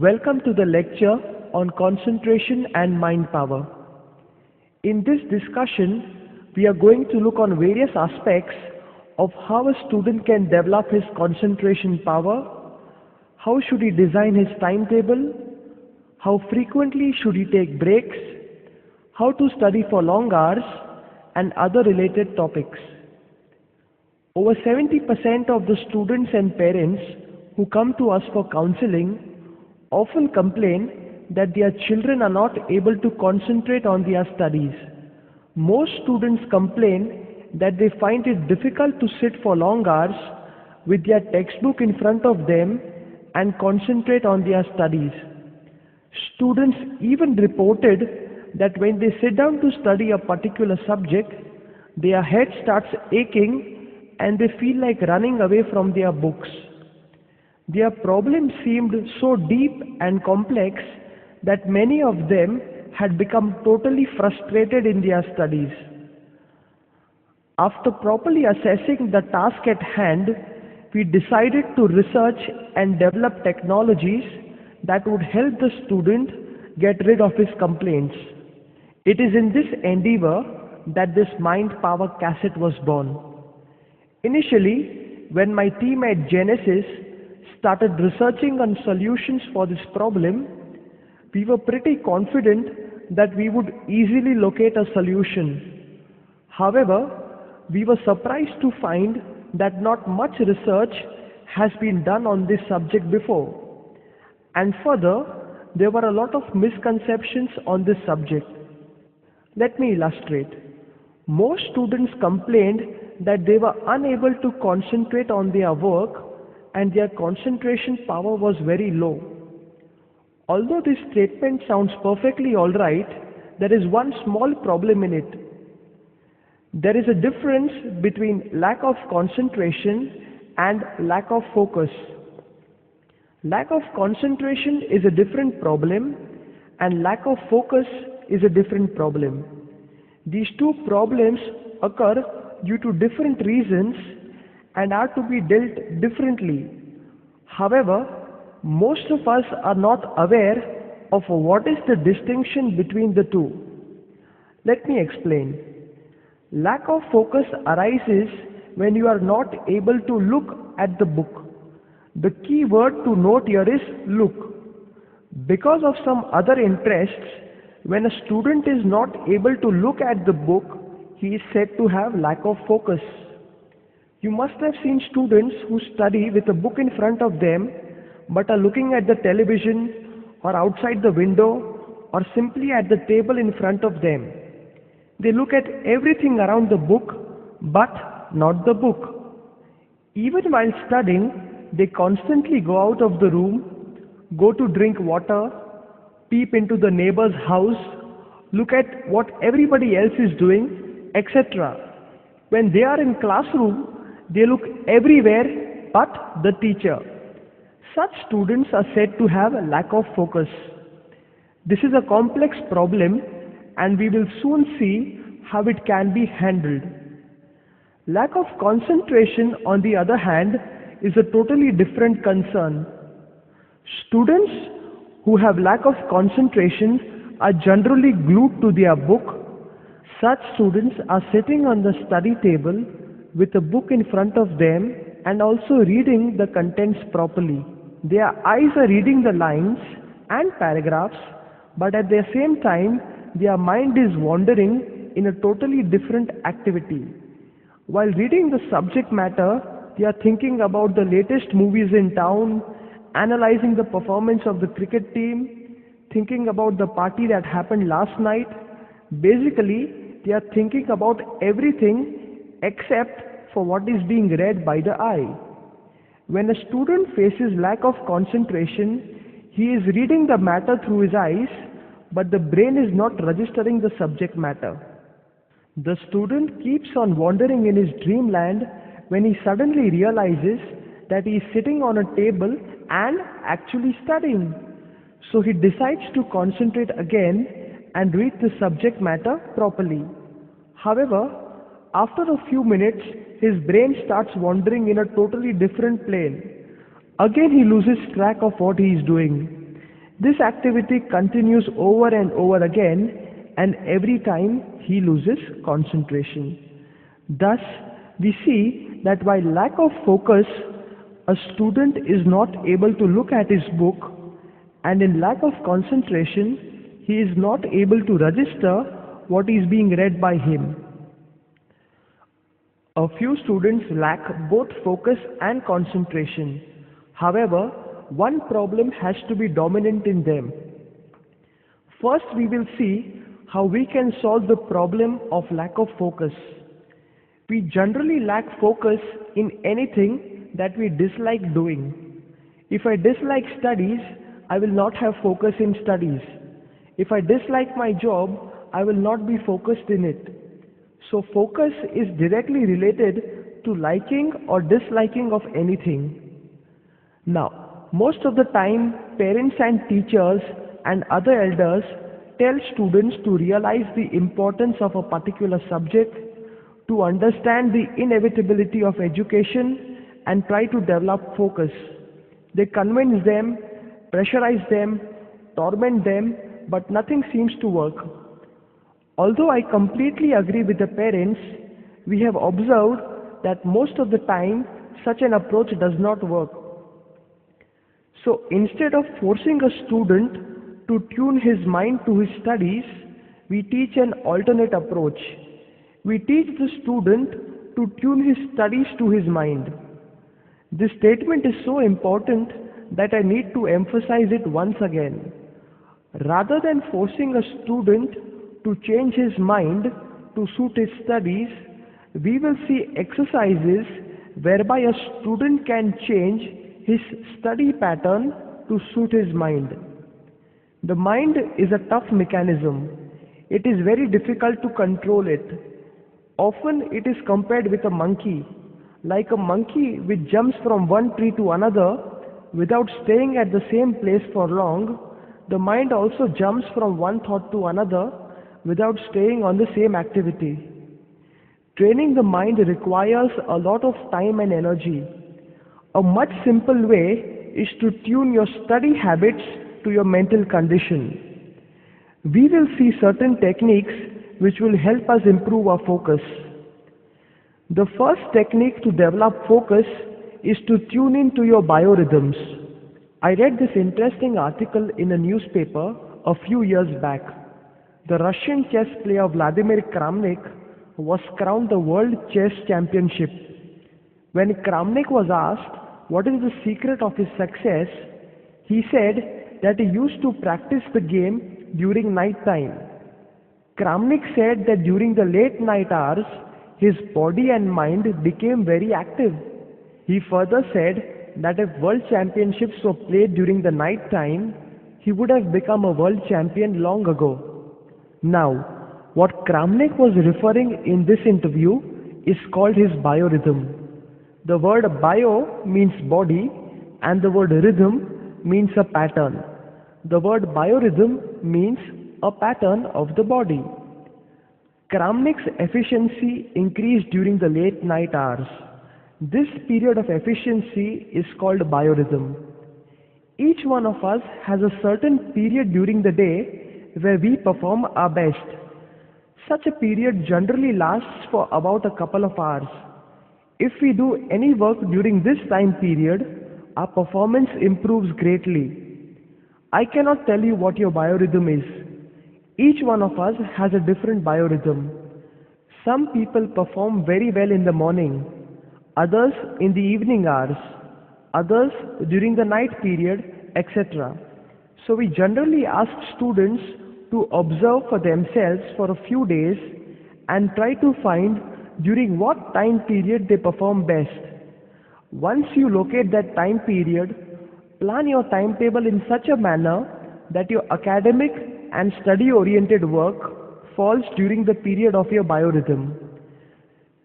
Welcome to the lecture on concentration and mind power. In this discussion, we are going to look on various aspects of how a student can develop his concentration power, how should he design his timetable, how frequently should he take breaks, how to study for long hours, and other related topics. Over 70% of the students and parents who come to us for counseling often complain that their children are not able to concentrate on their studies. Most students complain that they find it difficult to sit for long hours with their textbook in front of them and concentrate on their studies. Students even reported that when they sit down to study a particular subject, their head starts aching and they feel like running away from their books. Their problem seemed so deep and complex that many of them had become totally frustrated in their studies. After properly assessing the task at hand, we decided to research and develop technologies that would help the student get rid of his complaints. It is in this endeavor that this Mind Power cassette was born. Initially, when my team at Genesis started researching on solutions for this problem, we were pretty confident that we would easily locate a solution. However, we were surprised to find that not much research has been done on this subject before. And further, there were a lot of misconceptions on this subject. Let me illustrate. Most students complained that they were unable to concentrate on their work and their concentration power was very low. Although this statement sounds perfectly alright, there is one small problem in it. There is a difference between lack of concentration and lack of focus. Lack of concentration is a different problem and lack of focus is a different problem. These two problems occur due to different reasons and are to be dealt differently. However, most of us are not aware of what is the distinction between the two. Let me explain. Lack of focus arises when you are not able to look at the book. The key word to note here is look. Because of some other interests, when a student is not able to look at the book, he is said to have lack of focus. You must have seen students who study with a book in front of them but are looking at the television or outside the window or simply at the table in front of them. They look at everything around the book but not the book. Even while studying, they constantly go out of the room, go to drink water, peep into the neighbor's house, look at what everybody else is doing, etc. When they are in classroom, they look everywhere but the teacher. Such students are said to have a lack of focus. This is a complex problem and we will soon see how it can be handled. Lack of concentration, on the other hand, is a totally different concern. Students who have lack of concentration are generally glued to their book. Such students are sitting on the study table with a book in front of them and also reading the contents properly. Their eyes are reading the lines and paragraphs, but at the same time, their mind is wandering in a totally different activity. While reading the subject matter, they are thinking about the latest movies in town, analyzing the performance of the cricket team, thinking about the party that happened last night. Basically, they are thinking about everything except for what is being read by the eye. When a student faces lack of concentration, he is reading the matter through his eyes, but the brain is not registering the subject matter. The student keeps on wandering in his dreamland when he suddenly realizes that he is sitting on a table and actually studying. So he decides to concentrate again and read the subject matter properly. However, after a few minutes, his brain starts wandering in a totally different plane. Again he loses track of what he is doing. This activity continues over and over again, and every time he loses concentration. Thus, we see that while lack of focus, a student is not able to look at his book, and in lack of concentration, he is not able to register what is being read by him. A few students lack both focus and concentration. However, one problem has to be dominant in them. First, we will see how we can solve the problem of lack of focus. We generally lack focus in anything that we dislike doing. If I dislike studies, I will not have focus in studies. If I dislike my job, I will not be focused in it. So focus is directly related to liking or disliking of anything. Now, most of the time, parents and teachers and other elders tell students to realize the importance of a particular subject, to understand the inevitability of education, and try to develop focus. They convince them, pressurize them, torment them, but nothing seems to work. Although I completely agree with the parents, we have observed that most of the time such an approach does not work. So instead of forcing a student to tune his mind to his studies, we teach an alternate approach. We teach the student to tune his studies to his mind. This statement is so important that I need to emphasize it once again. Rather than forcing a student to change his mind to suit his studies, we will see exercises whereby a student can change his study pattern to suit his mind. The mind is a tough mechanism. It is very difficult to control it. Often it is compared with a monkey, like a monkey which jumps from one tree to another without staying at the same place for long. The mind also jumps from one thought to another without staying on the same activity. Training the mind requires a lot of time and energy. A much simple way is to tune your study habits to your mental condition. We will see certain techniques which will help us improve our focus. The first technique to develop focus is to tune into your biorhythms. I read this interesting article in a newspaper a few years back. The Russian chess player Vladimir Kramnik was crowned the World Chess Championship. When Kramnik was asked what is the secret of his success, he said that he used to practice the game during night time. Kramnik said that during the late night hours, his body and mind became very active. He further said that if world championships were played during the night time, he would have become a world champion long ago. Now, what Kramnik was referring in this interview is called his biorhythm. The word bio means body and the word rhythm means a pattern. The word biorhythm means a pattern of the body. Kramnik's efficiency increased during the late night hours. This period of efficiency is called biorhythm. Each one of us has a certain period during the day where we perform our best. Such a period generally lasts for about a couple of hours. If we do any work during this time period, our performance improves greatly. I cannot tell you what your biorhythm is. Each one of us has a different biorhythm. Some people perform very well in the morning, others in the evening hours, others during the night period, etc. So we generally ask students to observe for themselves for a few days and try to find during what time period they perform best. Once you locate that time period, plan your timetable in such a manner that your academic and study-oriented work falls during the period of your biorhythm.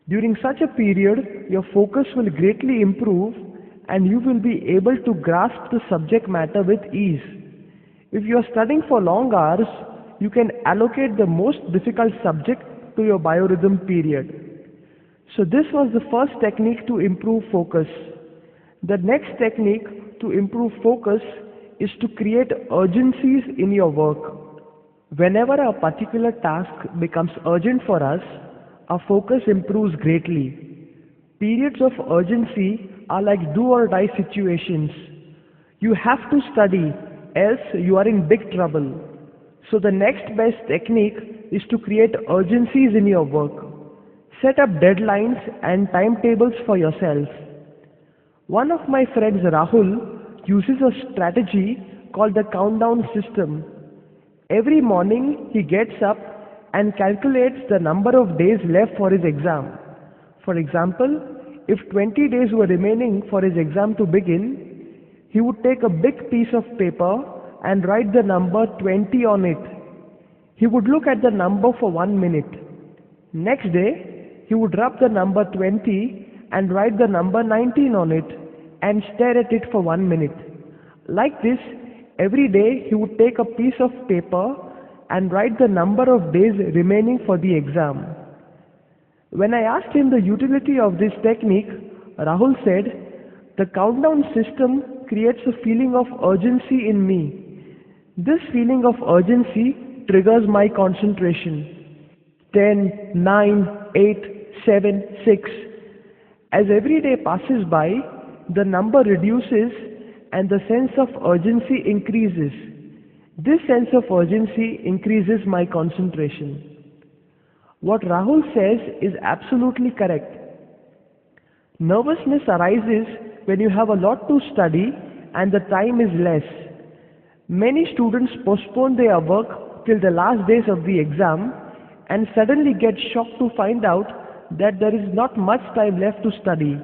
During such a period, your focus will greatly improve and you will be able to grasp the subject matter with ease. If you are studying for long hours, you can allocate the most difficult subject to your biorhythm period. So this was the first technique to improve focus. The next technique to improve focus is to create urgencies in your work. Whenever a particular task becomes urgent for us, our focus improves greatly. Periods of urgency are like do or die situations. You have to study, else you are in big trouble. So the next best technique is to create urgencies in your work. Set up deadlines and timetables for yourself. One of my friends, Rahul, uses a strategy called the countdown system. Every morning he gets up and calculates the number of days left for his exam. For example, if 20 days were remaining for his exam to begin, he would take a big piece of paper and write the number 20 on it. He would look at the number for 1 minute. Next day, he would rub the number 20 and write the number 19 on it and stare at it for 1 minute. Like this, every day he would take a piece of paper and write the number of days remaining for the exam. When I asked him the utility of this technique, Rahul said, "The countdown system creates a feeling of urgency in me. This feeling of urgency triggers my concentration. 10, 9, 8, 7, 6. As every day passes by, the number reduces and the sense of urgency increases. This sense of urgency increases my concentration." What Rahul says is absolutely correct. Nervousness arises when you have a lot to study and the time is less. Many students postpone their work till the last days of the exam and suddenly get shocked to find out that there is not much time left to study.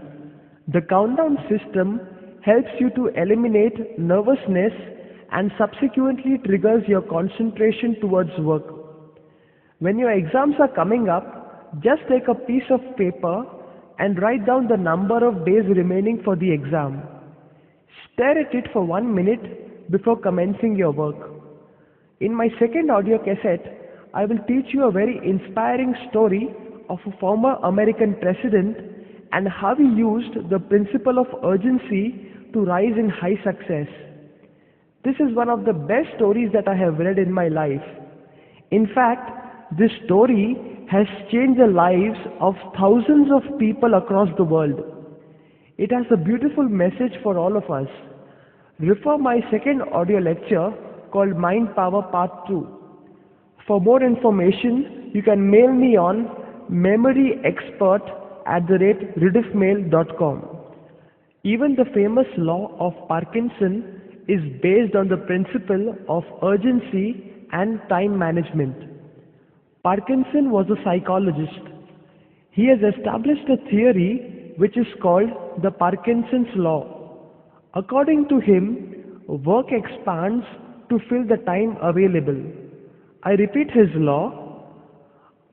The countdown system helps you to eliminate nervousness and subsequently triggers your concentration towards work. When your exams are coming up, just take a piece of paper and write down the number of days remaining for the exam. Stare at it for 1 minute before commencing your work. In my second audio cassette, I will teach you a very inspiring story of a former American president and how he used the principle of urgency to rise in high success. This is one of the best stories that I have read in my life. In fact, this story has changed the lives of thousands of people across the world. It has a beautiful message for all of us. Refer my second audio lecture called Mind Power Part 2. For more information, you can mail me on memoryexpert@rediffmail.com. Even the famous law of Parkinson is based on the principle of urgency and time management. Parkinson was a psychologist. He has established a theory which is called the Parkinsons Law. According to him, work expands to fill the time available. I repeat his law.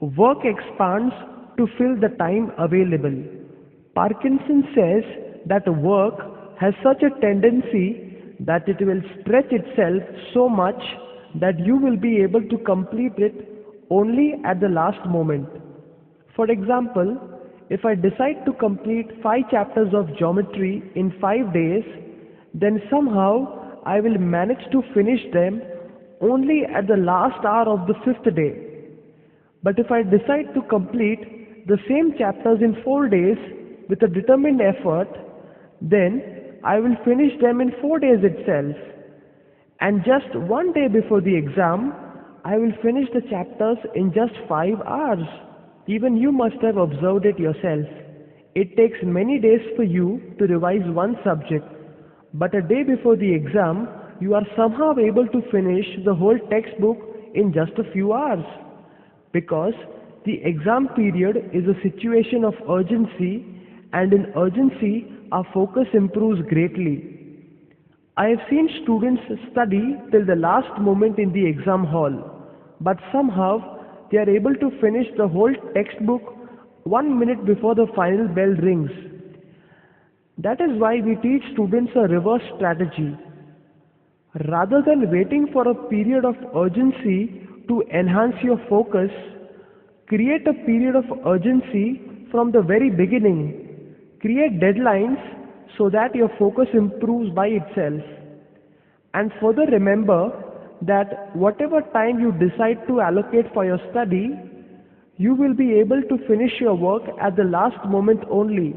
Work expands to fill the time available. Parkinson says that work has such a tendency that it will stretch itself so much that you will be able to complete it only at the last moment. For example, if I decide to complete 5 chapters of geometry in 5 days, then somehow I will manage to finish them only at the last hour of the 5th day. But if I decide to complete the same chapters in 4 days with a determined effort, then I will finish them in 4 days itself. And just 1 day before the exam, I will finish the chapters in just 5 hours. Even you must have observed it yourself. It takes many days for you to revise one subject, but a day before the exam, you are somehow able to finish the whole textbook in just a few hours. Because the exam period is a situation of urgency, and in urgency, our focus improves greatly. I have seen students study till the last moment in the exam hall, but somehow they are able to finish the whole textbook 1 minute before the final bell rings. That is why we teach students a reverse strategy. Rather than waiting for a period of urgency to enhance your focus, create a period of urgency from the very beginning. Create deadlines so that your focus improves by itself. And further remember that whatever time you decide to allocate for your study, you will be able to finish your work at the last moment only.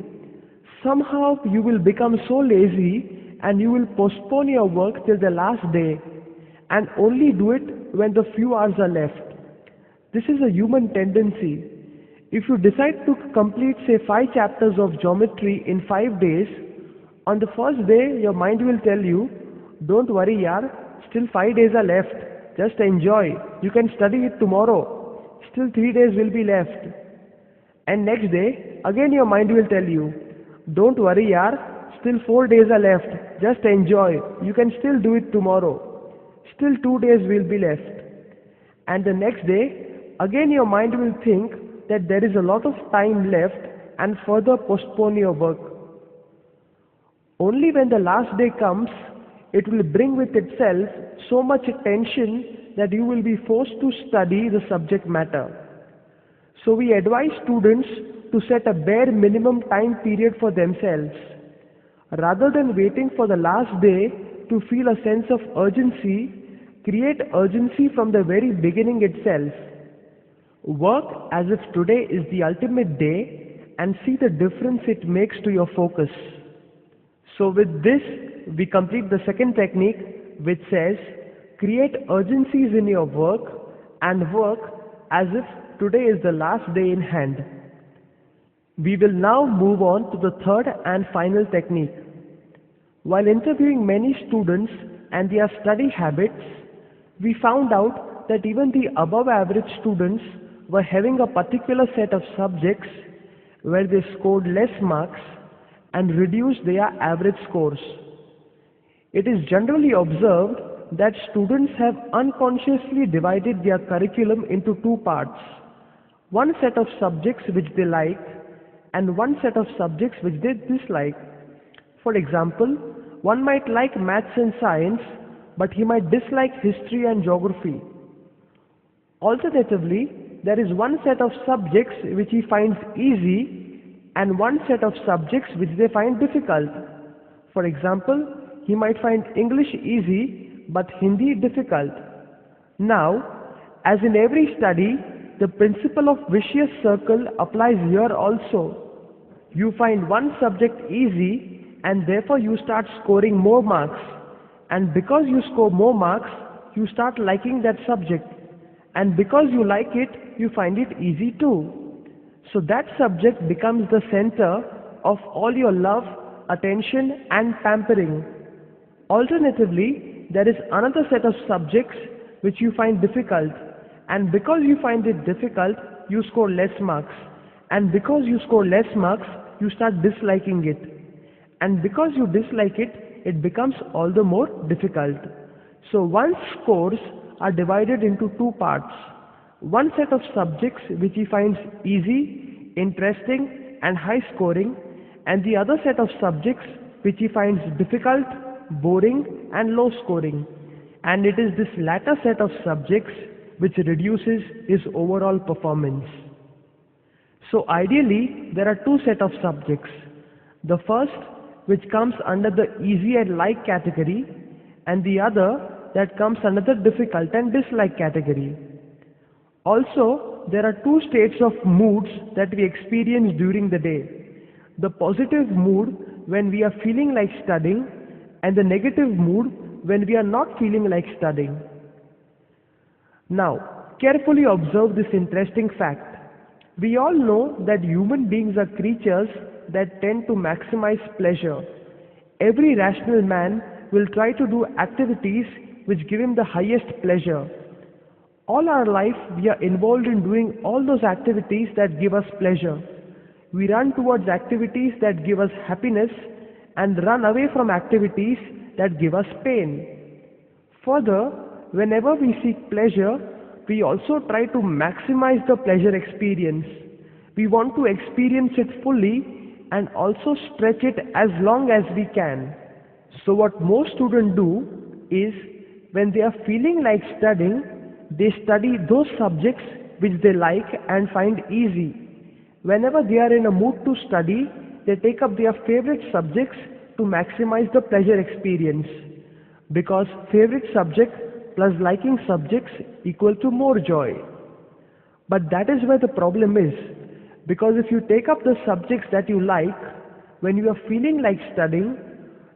Somehow you will become so lazy and you will postpone your work till the last day and only do it when the few hours are left. This is a human tendency. If you decide to complete say 5 chapters of geometry in 5 days, on the first day your mind will tell you, don't worry yaar, still 5 days are left, just enjoy, you can study it tomorrow, still 3 days will be left. And next day, again your mind will tell you, don't worry yaar, still 4 days are left, just enjoy, you can still do it tomorrow, still 2 days will be left. And the next day, again your mind will think that there is a lot of time left and further postpone your work. Only when the last day comes, it will bring with itself so much tension that you will be forced to study the subject matter. So we advise students to set a bare minimum time period for themselves. Rather than waiting for the last day to feel a sense of urgency, create urgency from the very beginning itself. Work as if today is the ultimate day and see the difference it makes to your focus. So with this, we complete the second technique, which says, create urgencies in your work and work as if today is the last day in hand. We will now move on to the third and final technique. While interviewing many students and their study habits, we found out that even the above average students were having a particular set of subjects where they scored less marks and reduced their average scores. It is generally observed that students have unconsciously divided their curriculum into 2 parts. One set of subjects which they like and one set of subjects which they dislike. For example, one might like maths and science, but he might dislike history and geography. Alternatively, there is one set of subjects which he finds easy and one set of subjects which they find difficult. For example, he might find English easy but Hindi difficult. Now, as in every study, the principle of vicious circle applies here also. You find one subject easy and therefore you start scoring more marks. And because you score more marks, you start liking that subject. And because you like it, you find it easy too. So that subject becomes the center of all your love, attention and pampering. Alternatively, there is another set of subjects which you find difficult, and because you find it difficult, you score less marks, and because you score less marks, you start disliking it, and because you dislike it, it becomes all the more difficult. So one's scores are divided into 2 parts. One set of subjects which he finds easy, interesting and high scoring, and the other set of subjects which he finds difficult, boring and low scoring. And it is this latter set of subjects which reduces his overall performance. So ideally, there are 2 sets of subjects. The first, which comes under the easy and like category, and the other that comes under the difficult and dislike category. Also, there are 2 states of moods that we experience during the day. The positive mood when we are feeling like studying, and the negative mood when we are not feeling like studying. Now, carefully observe this interesting fact. We all know that human beings are creatures that tend to maximize pleasure. Every rational man will try to do activities which give him the highest pleasure. All our life we are involved in doing all those activities that give us pleasure. We run towards activities that give us happiness and run away from activities that give us pain. Further, whenever we seek pleasure, we also try to maximize the pleasure experience. We want to experience it fully and also stretch it as long as we can. So what most students do is, when they are feeling like studying, they study those subjects which they like and find easy. Whenever they are in a mood to study, they take up their favorite subjects to maximize the pleasure experience. because favorite subject plus liking subjects equal to more joy. But that is where the problem is, because if you take up the subjects that you like when you are feeling like studying,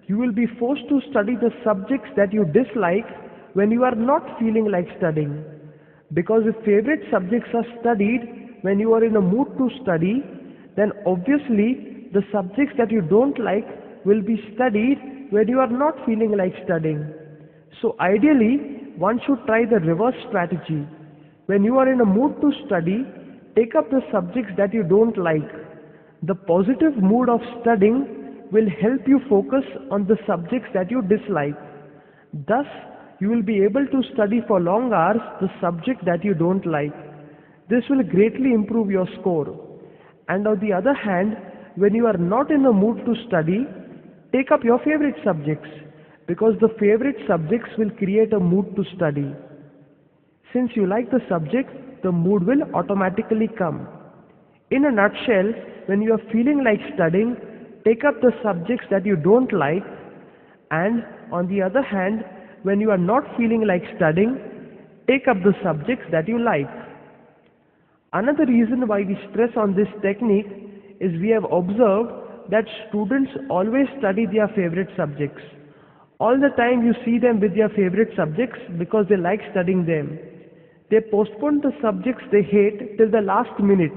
you will be forced to study the subjects that you dislike when you are not feeling like studying. Because if favorite subjects are studied when you are in a mood to study, then obviously the subjects that you don't like will be studied when you are not feeling like studying. So ideally, one should try the reverse strategy. When you are in a mood to study, take up the subjects that you don't like. The positive mood of studying will help you focus on the subjects that you dislike. Thus, you will be able to study for long hours the subject that you don't like. This will greatly improve your score. And on the other hand, when you are not in the mood to study, take up your favorite subjects, because the favorite subjects will create a mood to study. Since you like the subject, the mood will automatically come. In a nutshell, when you are feeling like studying, take up the subjects that you don't like, and on the other hand, when you are not feeling like studying, take up the subjects that you like. Another reason why we stress on this technique is we have observed that students always study their favorite subjects. All the time you see them with their favorite subjects because they like studying them. They postpone the subjects they hate till the last minute,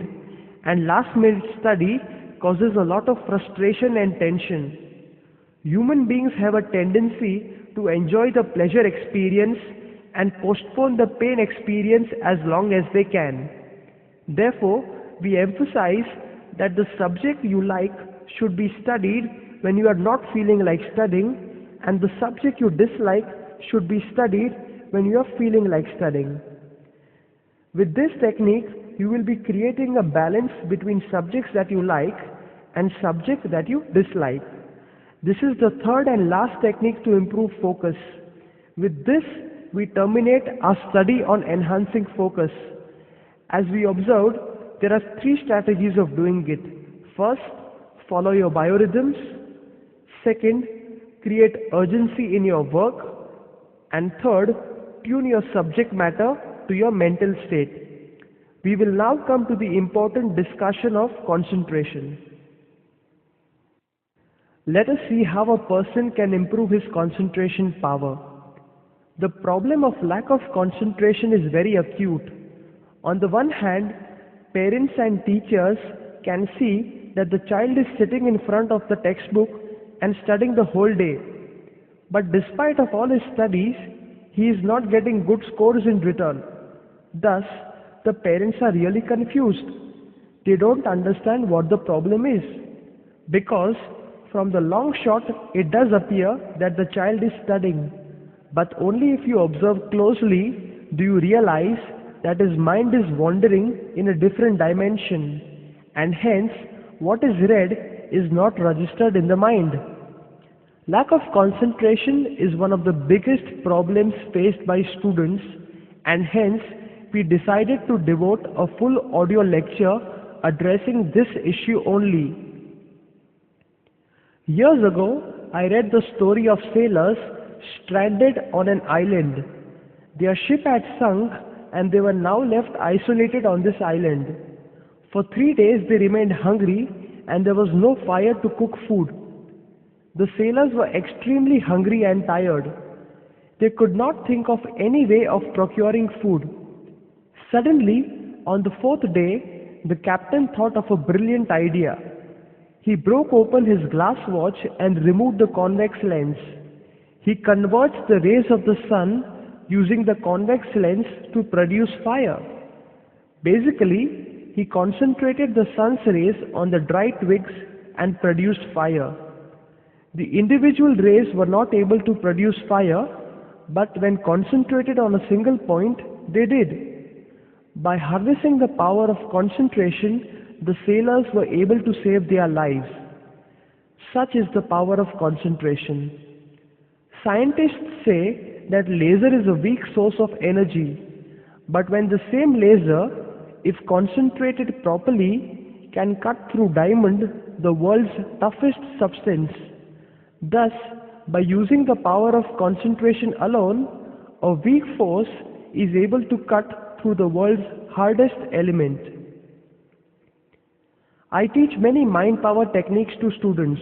and last minute study causes a lot of frustration and tension. Human beings have a tendency to enjoy the pleasure experience and postpone the pain experience as long as they can. Therefore, we emphasize that the subject you like should be studied when you are not feeling like studying, and the subject you dislike should be studied when you are feeling like studying. With this technique, you will be creating a balance between subjects that you like and subjects that you dislike. This is the third and last technique to improve focus. With this, we terminate our study on enhancing focus. As we observed, there are three strategies of doing it. First, follow your biorhythms. Second, create urgency in your work. And third, tune your subject matter to your mental state. We will now come to the important discussion of concentration. Let us see how a person can improve his concentration power. The problem of lack of concentration is very acute. On the one hand, parents and teachers can see that the child is sitting in front of the textbook and studying the whole day. But despite of all his studies, he is not getting good scores in return. Thus, the parents are really confused. They don't understand what the problem is. Because from the long shot, it does appear that the child is studying. But only if you observe closely do you realize that his mind is wandering in a different dimension, and hence what is read is not registered in the mind. Lack of concentration is one of the biggest problems faced by students, and hence we decided to devote a full audio lecture addressing this issue only. Years ago, I read the story of sailors stranded on an island. Their ship had sunk and they were now left isolated on this island. For 3 days they remained hungry and there was no fire to cook food. The sailors were extremely hungry and tired. They could not think of any way of procuring food. Suddenly, on the 4th day, the captain thought of a brilliant idea. He broke open his glass watch and removed the convex lens. He converts the rays of the sun using the convex lens to produce fire. Basically, he concentrated the sun's rays on the dry twigs and produced fire. The individual rays were not able to produce fire, but when concentrated on a single point, they did. By harnessing the power of concentration, the sailors were able to save their lives. Such is the power of concentration. Scientists say that laser is a weak source of energy, but when the same laser, if concentrated properly, can cut through diamond, the world's toughest substance. Thus, by using the power of concentration alone, a weak force is able to cut through the world's hardest element. I teach many mind power techniques to students.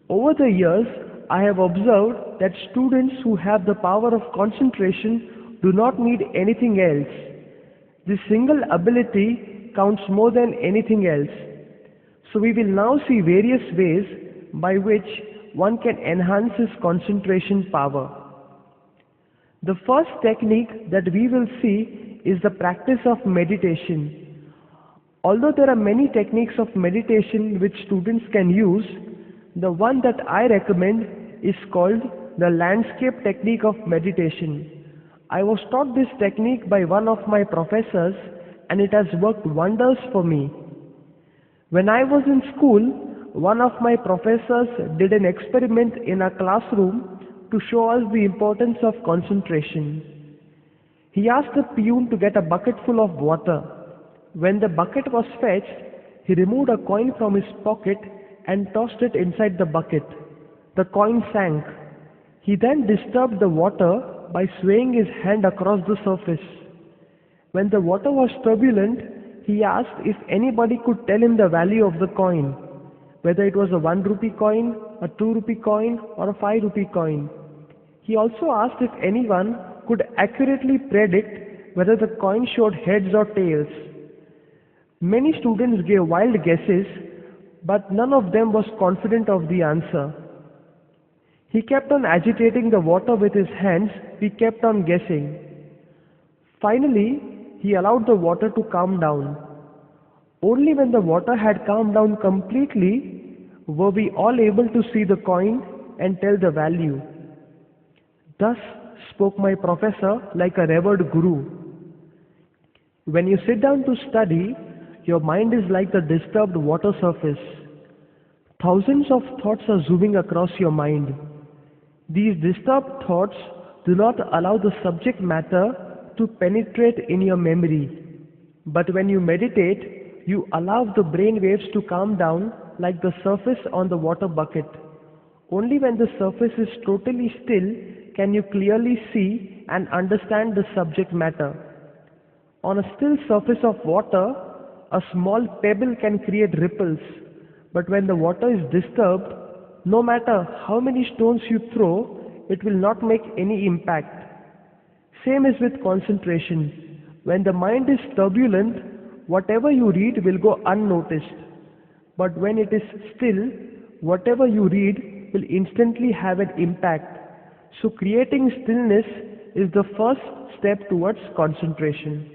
Over the years, I have observed that students who have the power of concentration do not need anything else. This single ability counts more than anything else. So we will now see various ways by which one can enhance his concentration power. The first technique that we will see is the practice of meditation. Although there are many techniques of meditation which students can use, the one that I recommend is called the landscape technique of meditation. I was taught this technique by one of my professors and it has worked wonders for me. When I was in school, one of my professors did an experiment in our classroom to show us the importance of concentration. He asked the peon to get a bucket full of water. When the bucket was fetched, he removed a coin from his pocket and tossed it inside the bucket. The coin sank. He then disturbed the water by swaying his hand across the surface. When the water was turbulent, he asked if anybody could tell him the value of the coin, whether it was a 1 rupee coin, a 2 rupee coin or a 5 rupee coin. He also asked if anyone could accurately predict whether the coin showed heads or tails. Many students gave wild guesses, but none of them was confident of the answer. He kept on agitating the water with his hands. We kept on guessing. Finally, he allowed the water to calm down. Only when the water had calmed down completely were we all able to see the coin and tell the value. Thus spoke my professor like a revered guru. When you sit down to study, your mind is like the disturbed water surface. Thousands of thoughts are zooming across your mind. These disturbed thoughts do not allow the subject matter to penetrate in your memory. But when you meditate, you allow the brain waves to calm down like the surface on the water bucket. Only when the surface is totally still can you clearly see and understand the subject matter. On a still surface of water, a small pebble can create ripples, but when the water is disturbed, no matter how many stones you throw, it will not make any impact. Same is with concentration. When the mind is turbulent, whatever you read will go unnoticed. But when it is still, whatever you read will instantly have an impact. So creating stillness is the first step towards concentration.